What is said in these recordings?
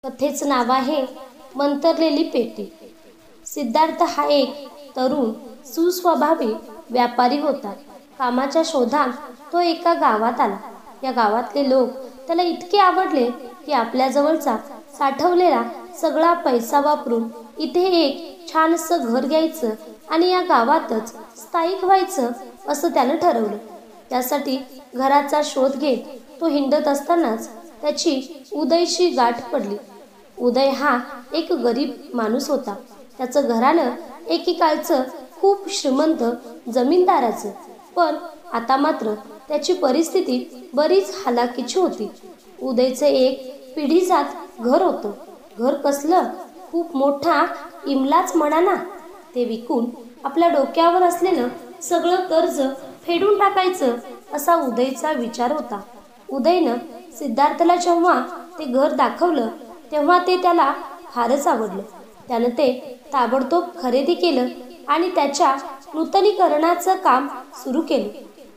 कथेचं नाव आहे मंतरलेली पेटी. सिद्धार्थ हा एक तरुण सुस्वभावी व्यापारी होता. कामाच्या शोधात तो एका गावात आला. या गावातले लोक त्याला इतके आवडले की आपल्याजवळचा साठवलेला सगळा पैसा वापरून इथे एक छानसं घर घ्यायचं आणि या गावातच स्थायिक व्हायचं असं त्यानं ठरवलं. त्यासाठी घराचा शोध घेत तो हिंडत असतानाच त्याची उदयशी गाठ पडली. उदय हा एक गरीब माणूस होता. त्याचं घराणं एकेकाळचं खूप श्रीमंत जमीनदाराचं, पण आता मात्र त्याची परिस्थिती बरीच हलाखीची होती. उदयचं एक पिढीजात घर होतं. घर कसलं, खूप मोठा इमलाच म्हणा ना. ते विकून आपल्या डोक्यावर असलेलं सगळं कर्ज फेडून टाकायचं असा उदयचा विचार होता. उदयनं सिद्धार्थला जेव्हा ते घर दाखवलं तेव्हा ते त्याला फारच आवडलं. त्यानं ते ताबडतोब खरेदी केलं आणि त्याच्या नूतनीकरणाचं काम सुरू केलं.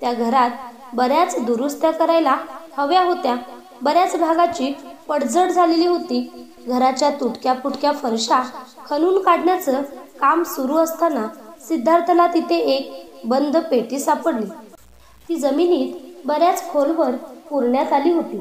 त्या घरात बऱ्याच दुरुस्त्या करायला हव्या होत्या. बऱ्याच भागाची पडझड झालेली होती. घराच्या तुटक्या फुटक्या फरशा खणून काढण्याचं काम सुरू असताना सिद्धार्थला तिथे एक बंद पेटी सापडली. ती जमिनीत बऱ्याच खोलवर पुरण्यात आली होती.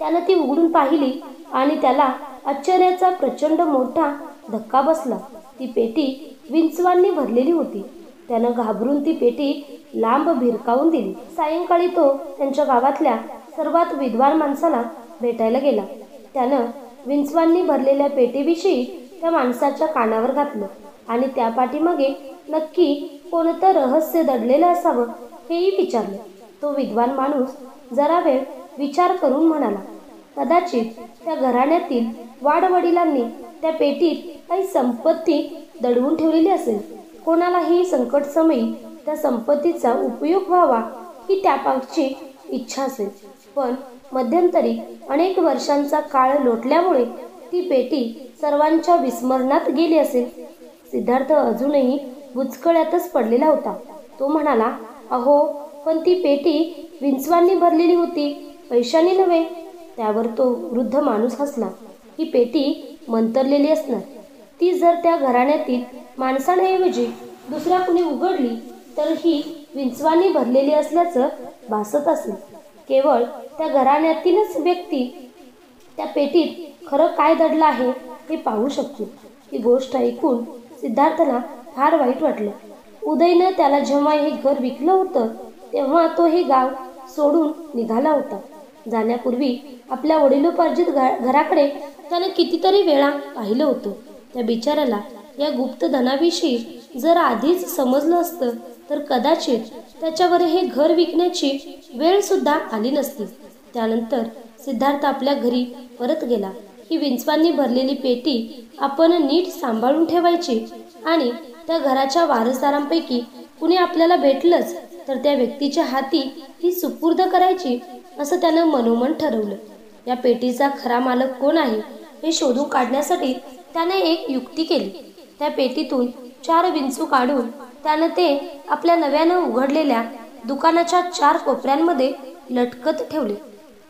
त्यानं ती उघडून पाहिली आणि त्याला आश्चर्याचा प्रचंड मोठा धक्का बसला. ती पेटी विंचवांनी भरलेली होती. त्यानं घाबरून ती पेटी लांब भिरकावून दिली. सायंकाळी तो त्यांच्या गावातल्या सर्वात विद्वान माणसाला भेटायला गेला. त्यानं विंचवांनी भरलेल्या पेटीविषयी त्या माणसाच्या कानावर घातलं आणि त्या पाठीमागे नक्की कोणतं रहस्य दडलेलं असावं हेही विचारलं. तो विद्वान माणूस जरा वेळ विचार करून म्हणाला, कदाचित त्या घराण्यातील वाडवडिलांनी त्या पेटीत काही संपत्ती दडवून ठेवलेली असेल. कोणालाही संकटसमयी त्या संपत्तीचा उपयोग व्हावा ही त्यापाठची इच्छा असेल. पण मध्यंतरी अनेक वर्षांचा काळ लोटल्यामुळे ती पेटी सर्वांच्या विस्मरणात गेली असेल. सिद्धार्थ अजूनही बुचकळ्यातच पडलेला होता. तो म्हणाला, अहो, पण ती पेटी विंचवांनी भरलेली होती, पैशाने नव्हे. त्यावर तो वृद्ध माणूस हसला. ही पेटी मंतरलेली असणार. ती जर त्या घराण्यातील माणसांऐवजी दुसऱ्या कुणी उघडली तर ही विंचवांनी भरलेली असल्याचं भासत असेल. केवळ त्या घराण्यातीलच व्यक्ती त्या पेटीत खरं काय दडलं आहे हे पाहू शकतो. ही गोष्ट ऐकून सिद्धार्थला फार वाईट वाटलं. उदयनं त्याला जेव्हा हे घर विकलं होतं तेव्हा तो हे गाव सोडून निघाला होता. जाण्यापूर्वी आपल्या वडिलोपार्जित घराकडे त्यानं कितीतरी वेळा पाहिलं होतं. त्या बिचाऱ्याला या गुप्तधनाविषयी जर आधीच समजलं असतं तर कदाचित त्याच्यावर हे घर विकण्याची वेळ सुद्धा आली नसती. त्यानंतर सिद्धार्थ आपल्या घरी परत गेला. ही विंचवांनी भरलेली पेटी आपण नीट सांभाळून ठेवायची आणि त्या घराच्या वारसदारांपैकी कुणी आपल्याला भेटलंच तर त्या व्यक्तीच्या हाती ही सुपूर्द करायची असं त्यानं मनोमन ठरवलं. या पेटीचा खरा मालक कोण आहे हे शोधून काढण्यासाठी त्याने एक युक्ती केली. त्या पेटीतून 4 विंचू काढून त्यानं ते आपल्या नव्यानं उघडलेल्या दुकानाच्या 4 कोपऱ्यांमध्ये लटकत ठेवले.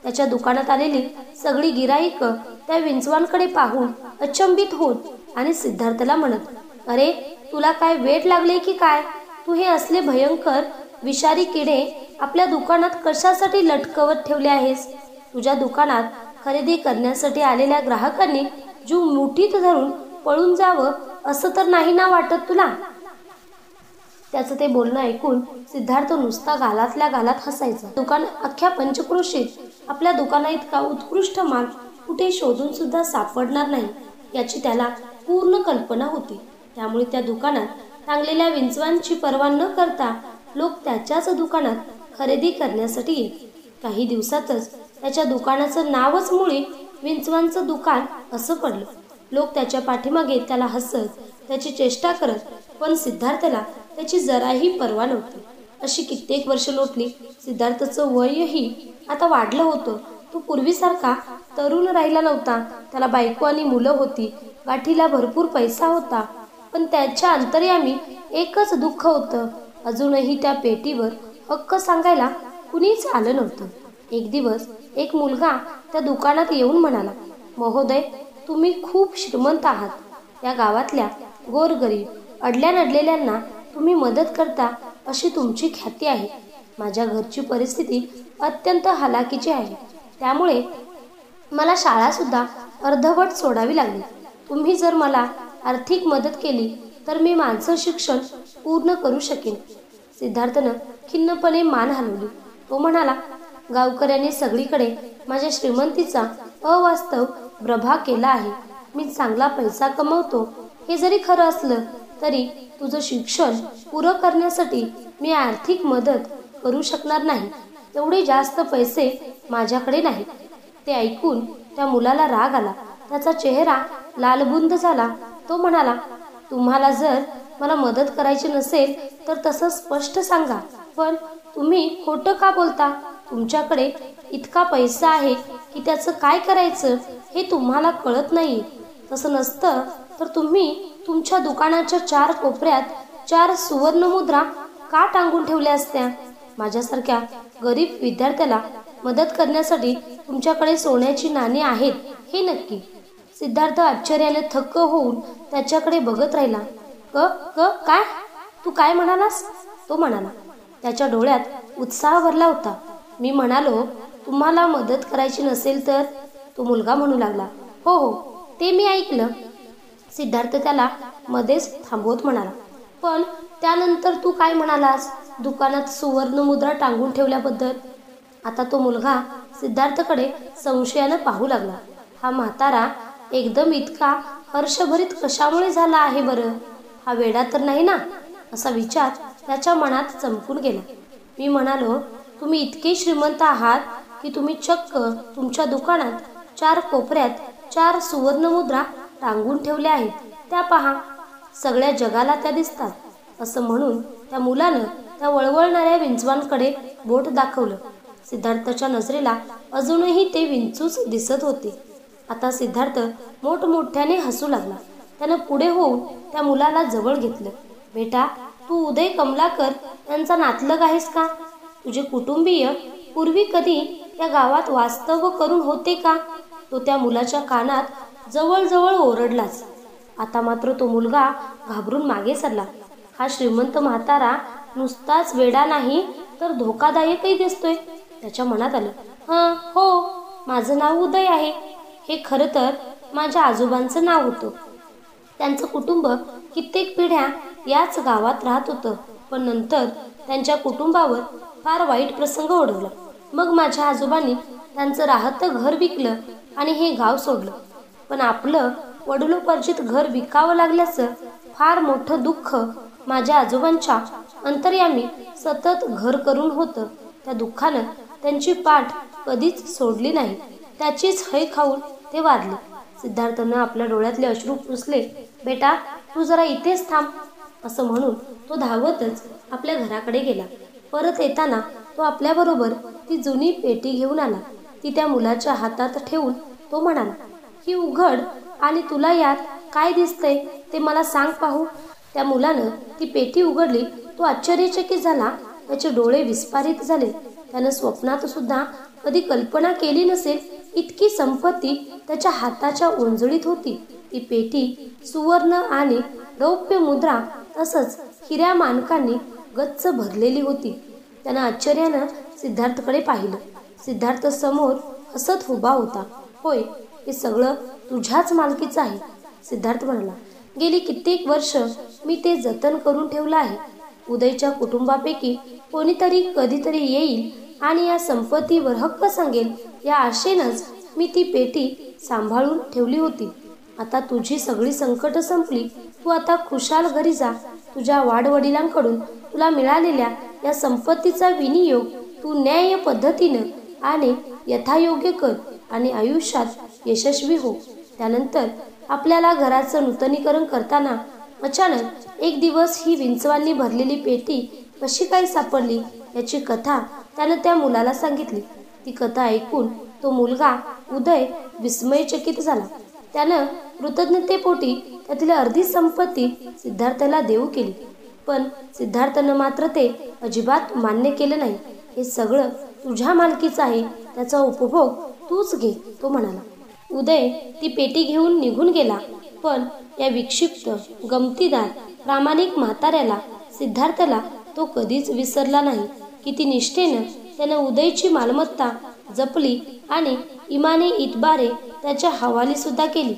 त्याच्या दुकानात आलेली सगळी गिराईकं त्या विंचवांकडे पाहून अचंबित होत आणि सिद्धार्थला म्हणत, अरे, तुला काय वेड लागले की काय? तू हे असले भयंकर विषारी किडे आपल्या दुकानात कशासाठी लटकवत ठेवले आहेस? तुझ्या दुकानात खरेदी करण्यासाठी आलेल्या ग्राहकांनी जीव मुठीत धरून पळून जावं असं तर नाही ना वाटत तुला? त्याचं ते बोलणं ऐकून सिद्धार्थ नुसता गालातल्या गालात हसायचा. अख्ख्या पंचक्रोशीत आपल्या दुकाना इतका उत्कृष्ट माल कुठे शोधून सुद्धा सापडणार नाही याची त्याला पूर्ण कल्पना होती. त्यामुळे त्या दुकानात टांगलेल्या विंचवांची पर्वा न करता लोक त्याच्याच दुकानात खरेदी करण्यासाठी येत. काही दिवसातच त्याच्या दुकानाचं नावच मुळी विंचवांचं दुकान असं पडलं. लोक त्याच्या पाठीमागे त्याला हसत, त्याची चेष्टा करत, पण सिद्धार्थला त्याची जराही पर्वा नव्हती. अशी कित्येक वर्ष लोटली. सिद्धार्थचं वयही आता वाढलं होतं. तो पूर्वीसारखा तरुण राहिला नव्हता. त्याला बायको आणि मुलं होती. गाठीला भरपूर पैसा होता. पण त्याच्या अंतर्यामी एकच दुःख होतं. अजूनही त्या पेटीवर हक्क सांगायला कुणीच आलं नव्हतं. एक दिवस एक मुलगा त्या दुकानात येऊन म्हणाला, महोदय, तुम्ही खूप श्रीमंत आहात. या गावातल्या गोरगरीब अडल्या-नडलेल्यांना तुम्ही मदत करता अशी तुमची ख्याती आहे. माझ्या घरची परिस्थिती अत्यंत हलाखीची आहे. त्यामुळे मला शाळासुद्धा अर्धवट सोडावी लागली. तुम्ही जर मला आर्थिक मदत केली तर मी माझं शिक्षण पूर्ण करू शकेन. सिद्धार्थनं खिन्नपणे मान हलवली. तो म्हणाला, गावकऱ्यांनी सगळीकडे माझ्या श्रीमंतीचा अवास्तव प्रभाव केला आहे. मी चांगला पैसा कमवतो हे जरी खरं असलं तरी तुझं शिक्षण पुरं करण्यासाठी मी आर्थिक मदत करू शकणार नाही. एवढे जास्त पैसे माझ्याकडे नाहीत. ते ऐकून त्या मुलाला राग आला. त्याचा चेहरा लालबुंद झाला. तो म्हणाला, तुम्हाला जर मला मदत करायची नसेल तर तसं स्पष्ट सांगा. पण तुम्ही खोटं का बोलता? तुमच्याकडे इतका पैसा आहे की त्याचं काय करायचं हे तुम्हाला कळत नाही. तसं नसतं तर तुम्ही तुमच्या दुकानाच्या 4 कोपऱ्यात 4 सुवर्णमुद्रा का टांगून ठेवल्या असत्या? माझ्यासारख्या गरीब विद्यार्थ्याला मदत करण्यासाठी तुमच्याकडे सोन्याची नाणी आहेत हे नक्की. सिद्धार्थ आश्चर्याने थक्क होऊन त्याच्याकडे बघत राहिला. काय? तू काय म्हणालास? तो म्हणाला. त्याच्या डोळ्यात उत्साह भरला होता. मी म्हणालो, तुम्हाला मदत करायची नसेल तर? तो मुलगा म्हणू लागला. हो, ते मी ऐकलं. सिद्धार्थ त्याला मध्येच थांबवत म्हणाला. पण त्यानंतर तू काय म्हणालास दुकानात सुवर्णमुद्रा टांगून ठेवल्याबद्दल? आता तो मुलगा सिद्धार्थकडे संशयानं पाहू लागला. हा म्हातारा एकदम इतका हर्षभरीत कशामुळे झाला आहे बरं? हा वेडा तर नाही ना? असा विचार त्याच्या मनात चमकून गेला. मी म्हणालो, तुम्ही इतके श्रीमंत आहात की तुम्ही चक्क तुमच्या दुकानात 4 कोपऱ्यात 4 सुवर्णमुद्रा टांगून ठेवल्या आहेत. त्या पहा, सगळ्या जगाला त्या दिसतात. असं म्हणून त्या मुलानं त्या वळवळणाऱ्या विंचवांकडे बोट दाखवलं. सिद्धार्थच्या नजरेला अजूनही ते विंचूच दिसत होते. आता सिद्धार्थ मोठमोठ्याने हसू लागला. त्यानं पुढे होऊन त्या मुलाला जवळ घेतलं. बेटा, तू उदय कमलाकर यांचा नातलग आहेस का? तुझे कुटुंबीय पूर्वी कधी या गावात वास्तव्य करून होते का? तो त्या मुलाच्या कानात जवळजवळ ओरडलाच. आता मात्र तो मुलगा घाबरून मागे सरला. हा श्रीमंत म्हातारा नुसताच वेडा नाही तर धोकादायकही दिसतोय. त्याच्या मनात आलं, हो, माझं नाव उदय आहे. हे खरं तर माझ्या आजोबांचं नाव होतं. त्यांचं कुटुंब कित्येक पिढ्या याच गावात राहत होतं. पण नंतर त्यांच्या कुटुंबावर फार वाईट प्रसंग ओढवला. मग माझ्या आजोबांनी त्यांचं राहतं घर विकलं आणि हे गाव सोडलं. पण आपलं वडिलोपार्जित घर विकावं लागल्याचं फार मोठं दुःख माझ्या आजोबांच्या अंतर्यामी सतत घर करून होतं. त्या दुःखानं त्यांची पाठ कधीच सोडली नाही. त्याचीच है खाऊन ते वारले. सिद्धार्थनं आपल्या डोळ्यातले अश्रू पुसले. बेटा, तू जरा इथेच थांब. असं म्हणून तो धावतच आपल्या घराकडे गेला. परत येताना तो आपल्याबरोबर ती जुनी पेटी घेऊन आला. ती त्या मुलाच्या हातात ठेवून तो म्हणाला, ही उघड आणि तुला यात काय दिसतंय ते मला सांग पाहू. त्या मुलानं ती पेटी उघडली. तो आश्चर्यचकित झाला. त्याचे डोळे विस्फारित झाले. त्यानं स्वप्नात सुद्धा कधी कल्पना केली नसेल इतकी संपत्ती त्याच्या हाताच्या ओंजळीत होती. ती पेटी सुवर्ण आणि रौप्य मुद्रा तसंच हिऱ्या माणकांनी गच्च भरलेली होती. त्यानं आश्चर्यानं सिद्धार्थकडे पाहिलं. सिद्धार्थ समोर हसत उभा होता. होय, हे सगळं तुझ्याच मालकीचं आहे. सिद्धार्थ म्हणाला, गेली कित्येक वर्ष मी ते जतन करून ठेवलं आहे. उदयच्या कुटुंबापैकी कोणीतरी कधीतरी येईल आणि या संपत्तीवर हक्क सांगेल या आशेनंच मी ती पेटी सांभाळून ठेवली होती. आता तुझी सगळी संकट संपली. तू आता खुशाल घरी जा. तुझ्या वाडवडिलांकडून तुला मिळालेल्या या संपत्तीचा विनियोग तू न्याय्य पद्धतीनं आणि यथायोग्य कर आणि आयुष्यात यशस्वी हो. त्यानंतर आपल्याला घराचं नूतनीकरण करताना अचानक एक दिवस ही विंचवांनी भरलेली पेटी कशी काय सापडली याची कथा त्यानं त्या मुलाला सांगितली. ती कथा ऐकून तो मुलगा उदय विस्मयचकित झाला. त्यानं कृतज्ञतेपोटी त्यातील अर्धी संपत्ती सिद्धार्थला देऊ केली. पण सिद्धार्थनं मात्र ते अजिबात मान्य केलं नाही. हे सगळं तुझ्या मालकीचं आहे, त्याचा उपभोग तूच घे, तो म्हणाला. उदय ती पेटी घेऊन निघून गेला, पण या विक्षिप्त, गमतीदार, प्रामाणिक म्हाताऱ्याला, सिद्धार्थला तो कधीच विसरला नाही. किती निष्ठेनं त्यानं उदयची मालमत्ता जपली आणि इमानी इतबारे त्याच्या हवाली सुद्धा केली.